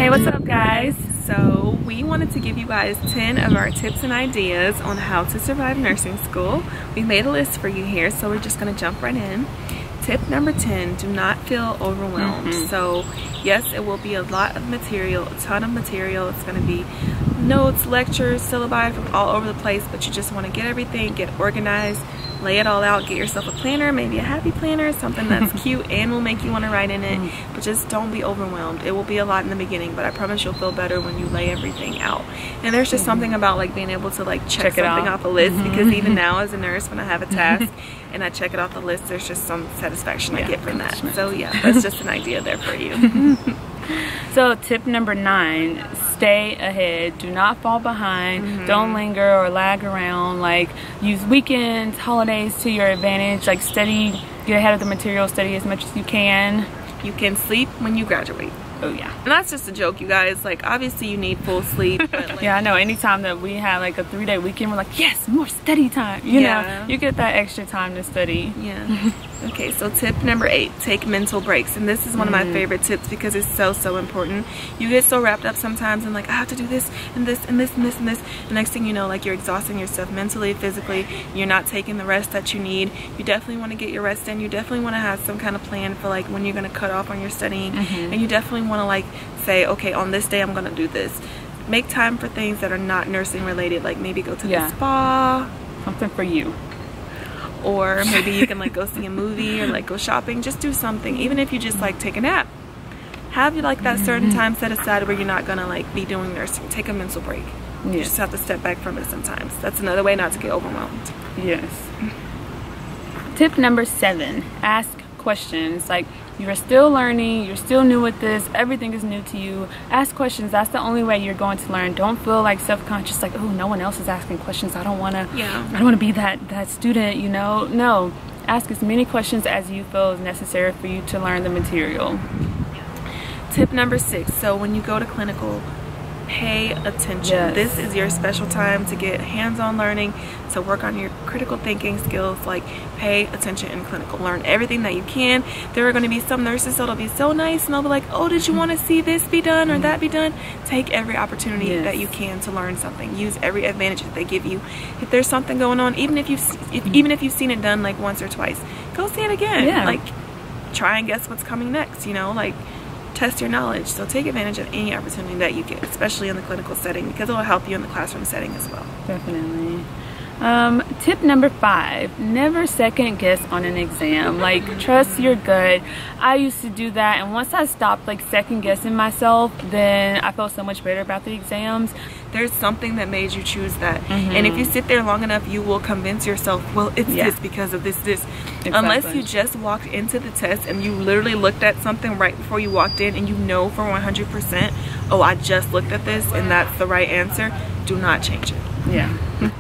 Hey, what's up guys? So we wanted to give you guys 10 of our tips and ideas on how to survive nursing school. We made a list for you here, so we're just going to jump right in. Tip number 10, do not feel overwhelmed. So yes, it will be a lot of material, a ton of material. It's going to be notes, lectures, syllabi from all over the place, but you just want to get everything, get organized, lay it all out, get yourself a planner, maybe a happy planner, something that's cute and will make you want to write in it, but just don't be overwhelmed. It will be a lot in the beginning, but I promise you'll feel better when you lay everything out. And there's just something about like being able to like check something off a list, because even now as a nurse, when I have a task and I check it off the list, there's just some satisfaction I get from that. So yeah, that's just an idea there for you. So tip number 9, stay ahead. Do not fall behind. Don't linger or lag around. Like, use weekends, holidays to your advantage. Like, study, get ahead of the material, study as much as you can. You can sleep when you graduate. Oh yeah. And that's just a joke, you guys. Like, obviously you need full sleep, but like, yeah, I know. Anytime that we have like a 3-day weekend, we're like, yes, more study time. You know, you get that extra time to study. Yeah. Okay, so tip number 8, take mental breaks. And this is one of my favorite tips because it's so important. You get so wrapped up sometimes and like, I have to do this and this and this and this and this. The next thing you know, like, you're exhausting yourself mentally, physically. You're not taking the rest that you need. You definitely want to get your rest in. You definitely want to have some kind of plan for like when you're going to cut off on your studying. And you definitely want to like say, okay, on this day I'm going to do this. Make time for things that are not nursing related, like maybe go to the spa. Something for you. Or maybe you can like go see a movie or like go shopping. Just do something. Even if you just like take a nap, have you like that certain time set aside where you're not gonna like be doing nursing. Take a mental break. You just have to step back from it sometimes. That's another way not to get overwhelmed. Yes. Tip number 7, ask questions. Like, you're still learning, you're still new with this, everything is new to you. Ask questions. That's the only way you're going to learn. Don't feel like self-conscious, like, oh, no one else is asking questions, I don't want to be that student, you know. No, ask as many questions as you feel is necessary for you to learn the material. Tip number 6, so when you go to clinical, pay attention. This is your special time to get hands-on learning, to work on your critical thinking skills. Like, pay attention in clinical. Learn everything that you can. There are going to be some nurses that'll be so nice and they'll be like, oh, did you want to see this be done or that be done? Take every opportunity that you can to learn something. Use every advantage that they give you. If there's something going on, even if you've seen it done like once or twice, go see it again. Like, try and guess what's coming next, you know, like, test your knowledge. So take advantage of any opportunity that you get, especially in the clinical setting, because it will help you in the classroom setting as well. Definitely. Tip number 5, never second guess on an exam. Like, trust your gut. I used to do that, and once I stopped like second guessing myself, then I felt so much better about the exams. There's something that made you choose that, and if you sit there long enough, you will convince yourself, well, it's this because of this. Unless you just walked into the test and you literally looked at something right before you walked in and you know for 100%, oh, I just looked at this and that's the right answer, do not change it.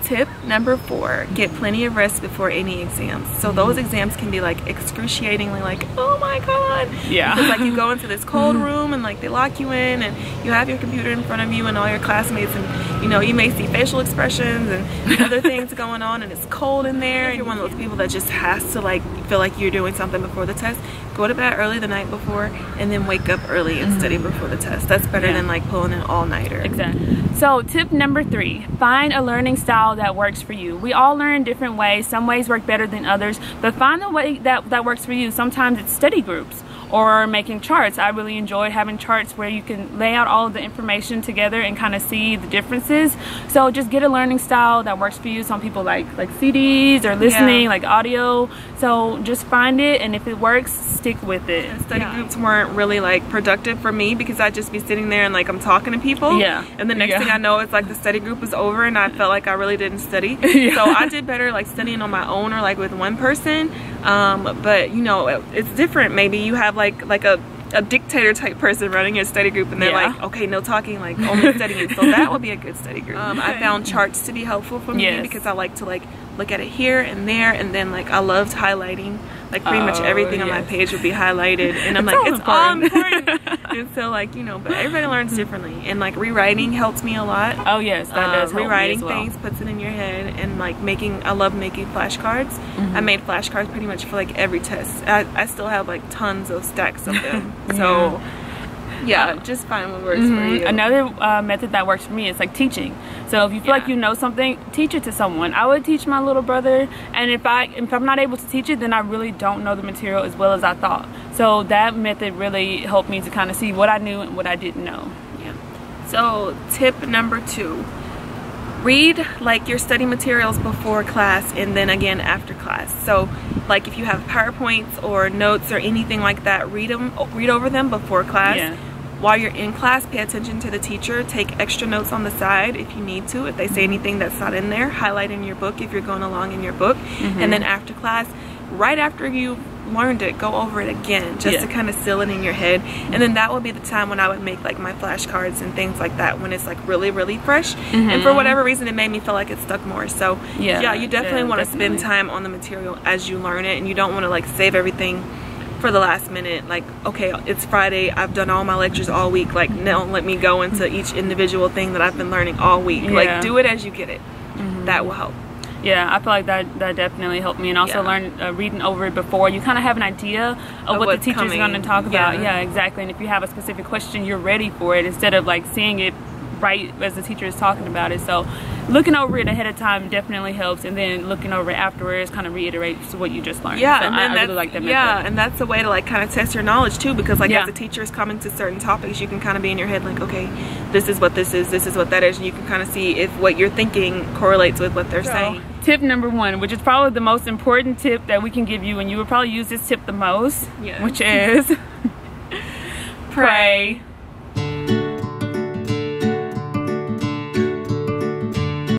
Tip number 4, get plenty of rest before any exams. So those exams can be like excruciatingly like, oh my god, because like you go into this cold room and like they lock you in and you have your computer in front of you and all your classmates, and you know, you may see facial expressions and other things going on, and it's cold in there. If you're one of those people that just has to like feel like you're doing something before the test, go to bed early the night before and then wake up early and study before the test. That's better than like pulling an all-nighter. Exactly. So tip number 3, find a learning style that works for you. We all learn different ways. Some ways work better than others, but find a way that works for you. Sometimes it's study groups or making charts. I really enjoyed having charts where you can lay out all of the information together and kind of see the differences. So just get a learning style that works for you. Some people like CDs or listening, like audio. So just find it, and if it works, stick with it. And study groups weren't really like productive for me because I'd just be sitting there and like I'm talking to people. And the next thing I know, it's like the study group was over and I felt like I really didn't study. So I did better like studying on my own or like with one person. But you know, it's different. Maybe you have like a dictator type person running your study group and they're like, okay, no talking, like only studying. So that would be a good study group. I found charts to be helpful for me because I like to like look at it here and there, and then like I loved highlighting. Like pretty much everything on my page would be highlighted, and I'm like, it's all important. And so like, you know, but everybody learns differently, and like rewriting helps me a lot. Oh yes, that does help rewriting me as well. Things puts it in your head, and like I love making flashcards. I made flashcards pretty much for like every test. I still have like tons of stacks of them. So Yeah, just find what works for you. Another method that works for me is like teaching. So if you feel like you know something, teach it to someone. I would teach my little brother, and if I'm not able to teach it, then I really don't know the material as well as I thought. So that method really helped me to kind of see what I knew and what I didn't know. Yeah. So tip number 2. Read like your study materials before class and then again after class. So like if you have PowerPoints or notes or anything like that, read over them before class. Yeah. While you're in class, pay attention to the teacher. Take extra notes on the side if you need to. If they say anything that's not in there, highlight in your book if you're going along in your book. And then after class, right after you learned it, go over it again just to kind of seal it in your head. And then that would be the time when I would make like my flashcards and things like that, when it's like really, really fresh. And for whatever reason, it made me feel like it stuck more. So yeah, you definitely want to spend time on the material as you learn it, and you don't want to like save everything for the last minute. Like, okay, it's Friday, I've done all my lectures all week, like now let me go into each individual thing that I've been learning all week. Like, do it as you get it. That will help. Yeah, I feel like that definitely helped me, and also learn reading over it before. You kind of have an idea of what the teacher's going to talk about. Yeah, exactly. And if you have a specific question, you're ready for it instead of like seeing it right as the teacher is talking about it. So looking over it ahead of time definitely helps, and then looking over it afterwards kind of reiterates what you just learned. Yeah, so and then I really like that method. Yeah, and that's a way to like kind of test your knowledge too, because like as the teacher is coming to certain topics, you can kind of be in your head like, okay, this is what this is what that is, and you can kind of see if what you're thinking correlates with what they're saying. Tip number 1, which is probably the most important tip that we can give you, and you would probably use this tip the most, which is pray.